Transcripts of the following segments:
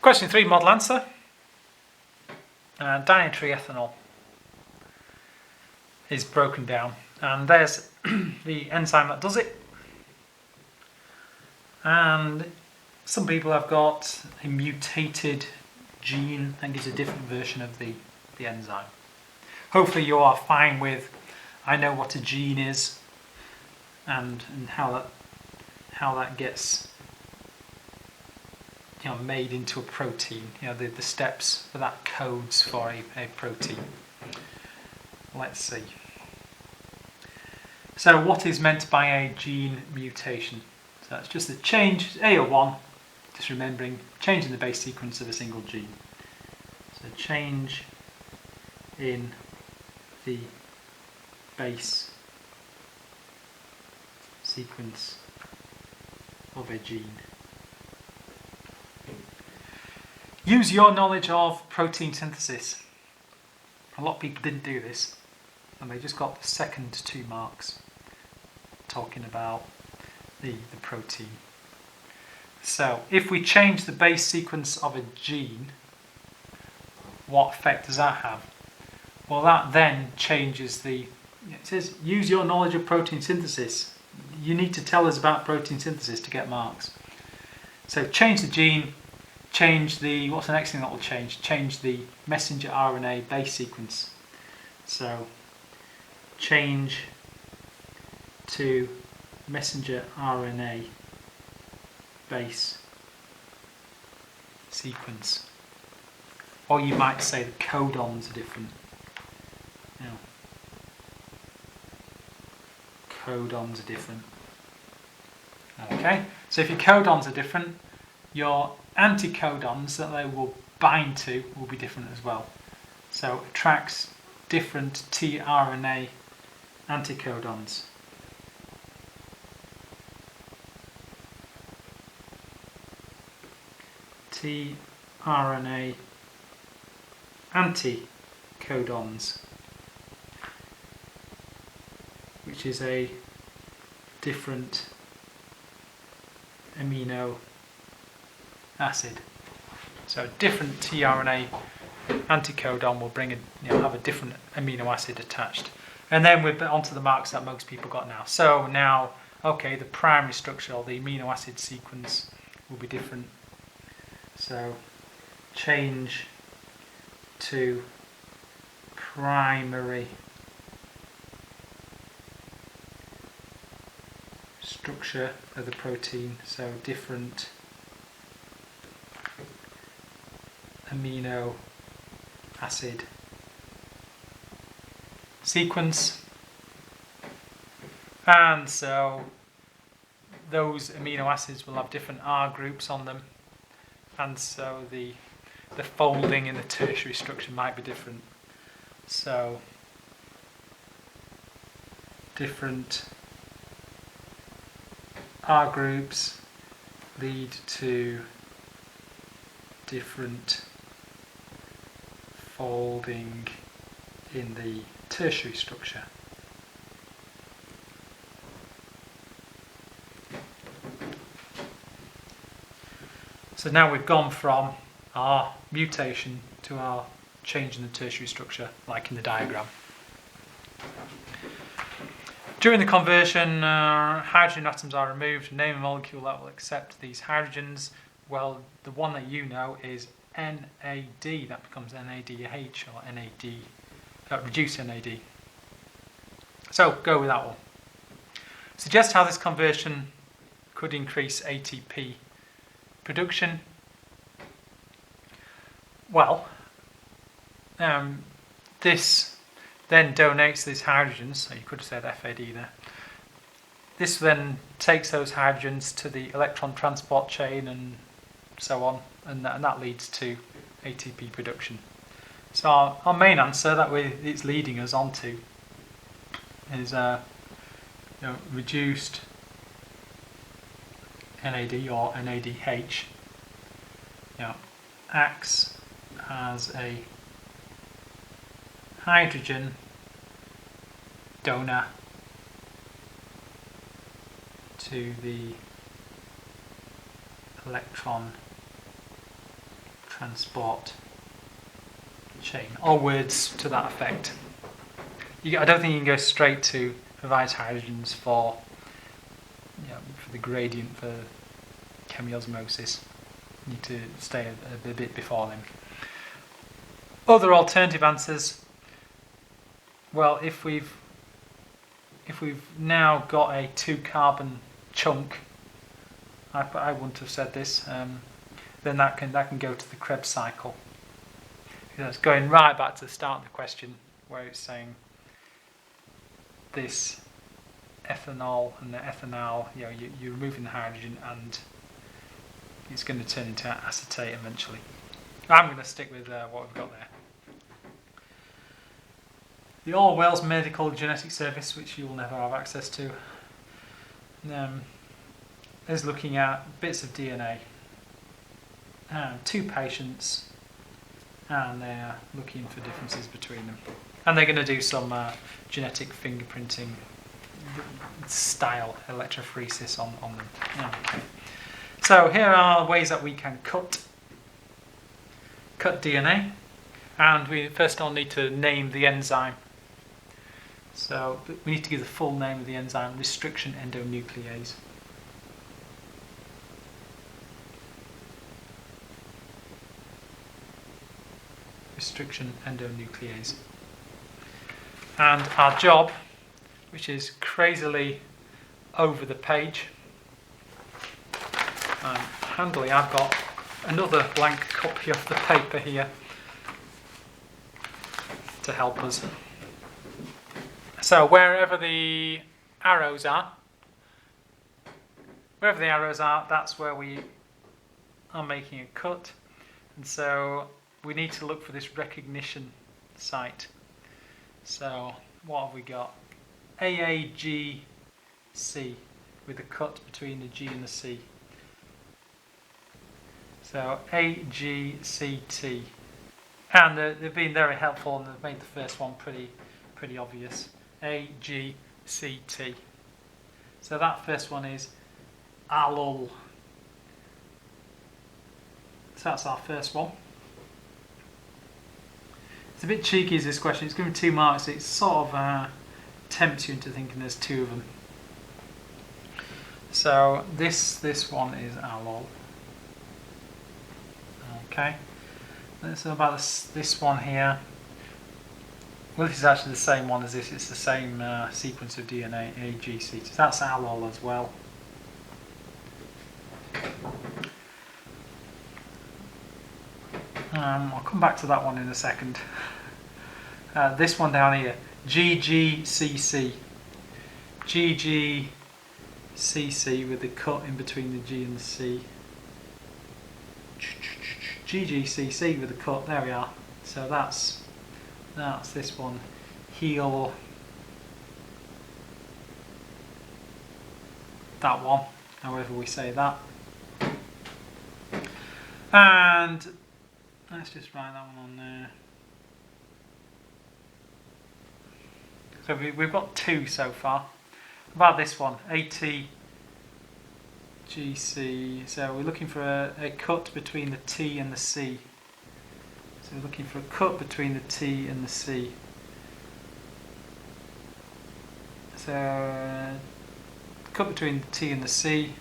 Question 3, model answer. Dietary ethanol is broken down, and there's the enzyme that does it. And some people have got a mutated gene that gives a different version of the enzyme. Hopefully you are fine with, I know what a gene is and how that gets made into a protein, the steps for that codes for a protein. Let's see. So what is meant by a gene mutation? So that's just a change, A or 1, just remembering, changing the base sequence of a single gene. So change in the base sequence of a gene. Use your knowledge of protein synthesis. A lot of people didn't do this, and they just got the second 2 marks talking about the protein. So if we change the base sequence of a gene, what effect does that have? Well, that then changes it says use your knowledge of protein synthesis. You need to tell us about protein synthesis to get marks. So change the gene, change what's the next thing that will change? Change the messenger RNA base sequence. So change to messenger RNA base sequence. Or you might say the codons are different. Codons are different. Okay, so if your codons are different, your anticodons that they will bind to will be different as well. So it tracks different tRNA anticodons. tRNA anticodons, which is a different amino acid. So a different tRNA anticodon will have a different amino acid attached. And then we're onto the marks that most people got now. So now, okay, the primary structure or the amino acid sequence will be different. So change to primary structure of the protein, so different amino acid sequence, and so those amino acids will have different R groups on them, and so the folding in the tertiary structure might be different. So different R groups lead to different folding in the tertiary structure. So now we've gone from our mutation to our change in the tertiary structure, like in the diagram. During the conversion, hydrogen atoms are removed. Name a molecule that will accept these hydrogens. Well, the one that you know is NAD. That becomes NADH or reduced NAD. So go with that one. Suggest how this conversion could increase ATP production. Well, this then donates these hydrogens, so you could have said FAD there. This then takes those hydrogens to the electron transport chain and so on, and that leads to ATP production. So our main answer that it's leading us onto is reduced NAD or NADH acts as a hydrogen donor to the electron transport chain, or words to that effect. I don't think you can go straight to provide hydrogens for the gradient for chemiosmosis. You need to stay a bit before then. Other alternative answers. Well, if we've now got a 2-carbon chunk, I wouldn't have said this. Then that can go to the Krebs cycle. It's going right back to the start of the question, where it's saying this ethanol and the ethanol, you're removing the hydrogen and it's going to turn into acetate eventually. I'm going to stick with what we've got there. The All Wales Medical Genetic Service, which you will never have access to, is looking at bits of DNA. 2 patients, and they're looking for differences between them. And they're going to do some genetic fingerprinting style electrophoresis on them. Okay. So here are ways that we can cut DNA, and we first all need to name the enzyme. So we need to give the full name of the enzyme: restriction endonuclease. Restriction endonuclease. And our job, which is crazily over the page. Handily, I've got another blank copy of the paper here to help us. So wherever the arrows are, that's where we are making a cut. And so we need to look for this recognition site. So what have we got? AAGC with a cut between the G and the C. So AGCT. And they've been very helpful and they've made the first one pretty obvious. AGCT. So that first one is allol. So that's our first one. It's a bit cheeky, is this question. It's given 2 marks. It sort of tempts you into thinking there's 2 of them. So this one is allol. Okay. So about this one here. Well, this is actually the same one as this. It's the same sequence of DNA, AGC. So that's allol as well. I'll come back to that one in a second. This one down here, GGCC. GGCC with the cut in between the G and the C. GGCC with the cut, there we are. So that's this one. Heal. That one, however we say that. And let's just write that one on there. So we've got 2 so far. About this one, ATGC. So we're looking for a cut between the T and the C. So we're looking for a cut between the T and the C. So cut between the T and the C,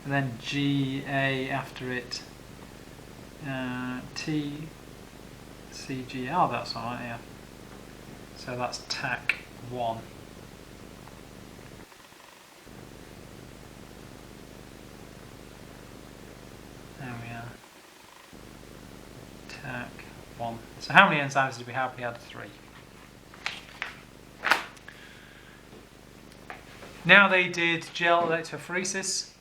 and then GA after it. T, C, G. Oh, that's alright, yeah. So that's TAC 1. There we are. TAC 1. So how many enzymes did we have? We had 3. Now they did gel electrophoresis.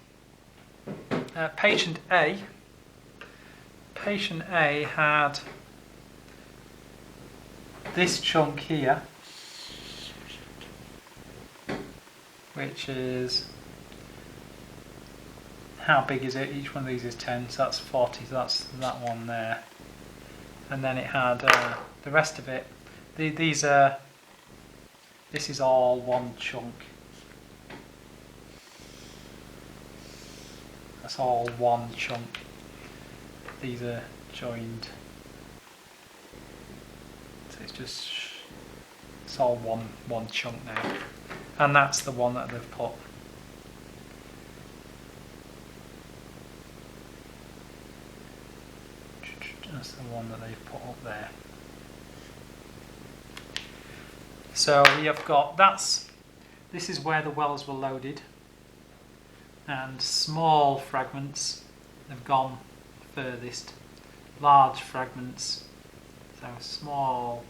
Patient A had this chunk here, which is, how big is it? Each one of these is 10, so that's 40, so that's that one there. And then it had the rest of it. This is all one chunk. That's all one chunk. These are joined. So it's all one chunk now, and that's the one that they've put. That's the one that they've put up there. So we have got this is where the wells were loaded, and small fragments have gone furthest. Large fragments, so small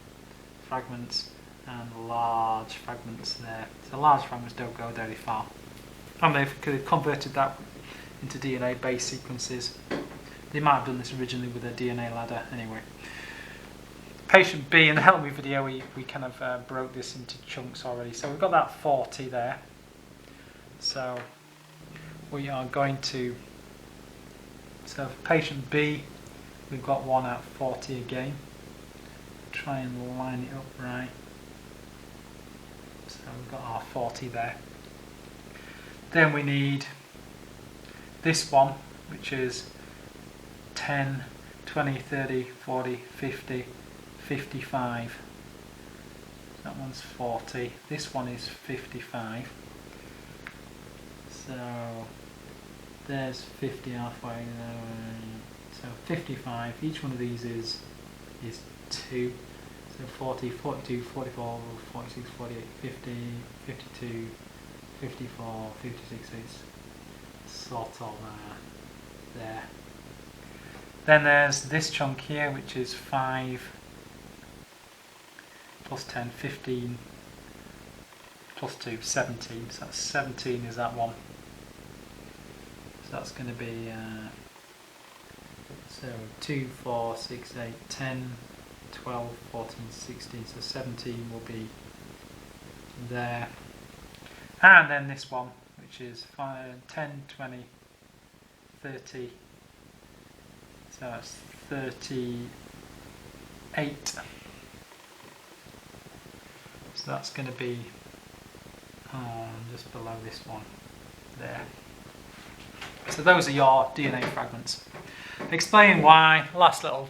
fragments and large fragments there. So large fragments don't go very far, and they've converted that into DNA base sequences. They might have done this originally with a DNA ladder anyway. Patient B, in the Help Me video, we kind of broke this into chunks already. So we've got that 40 there. So we are going to, so for patient B, we've got one at 40 again. Try and line it up right. So we've got our 40 there. Then we need this one, which is 10, 20, 30, 40, 50, 55. That one's 40. This one is 55. So there's 50 halfway. So 55. Each one of these is 2. So 40, 42, 44, 46, 48, 50, 52, 54, 56. It's sort of there. Then there's this chunk here, which is 5 plus 10, 15 plus 2, 17. So that's 17 is that one. So that's going to be so 2, 4, 6, 8, 10, 12, 14, 16. So 17 will be there. And then this one, which is 5, 10, 20, 30. So that's 38. So that's going to be just below this one there. So those are your DNA fragments. Explain why, last little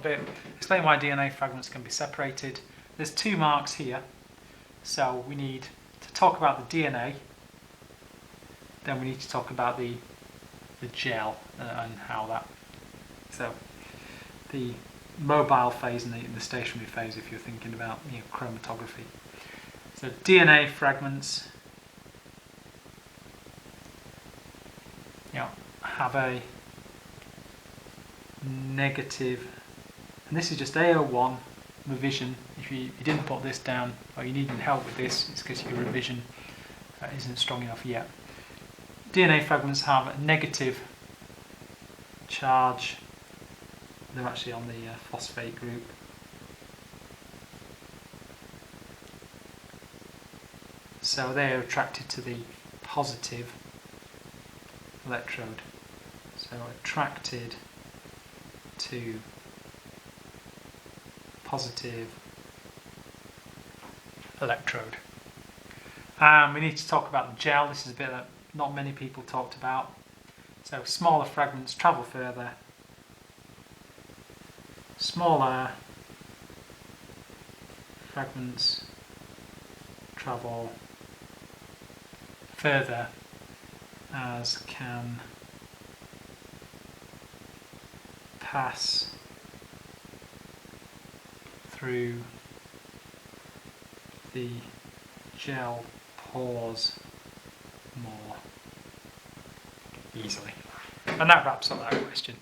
bit, explain why DNA fragments can be separated. There's 2 marks here, so we need to talk about the DNA, then we need to talk about the gel and how that. So the mobile phase and the stationary phase, if you're thinking about chromatography. So DNA fragments have a negative, and this is just A01 revision. If you didn't put this down, or you needed help with this, it's because your revision isn't strong enough yet. DNA fragments have a negative charge. They're actually on the phosphate group. So they are attracted to the positive electrode. So attracted to positive electrode. We need to talk about the gel. This is a bit that not many people talked about. So smaller fragments travel further. Smaller fragments travel further as can pass through the gel pores more easily. And that wraps up that question.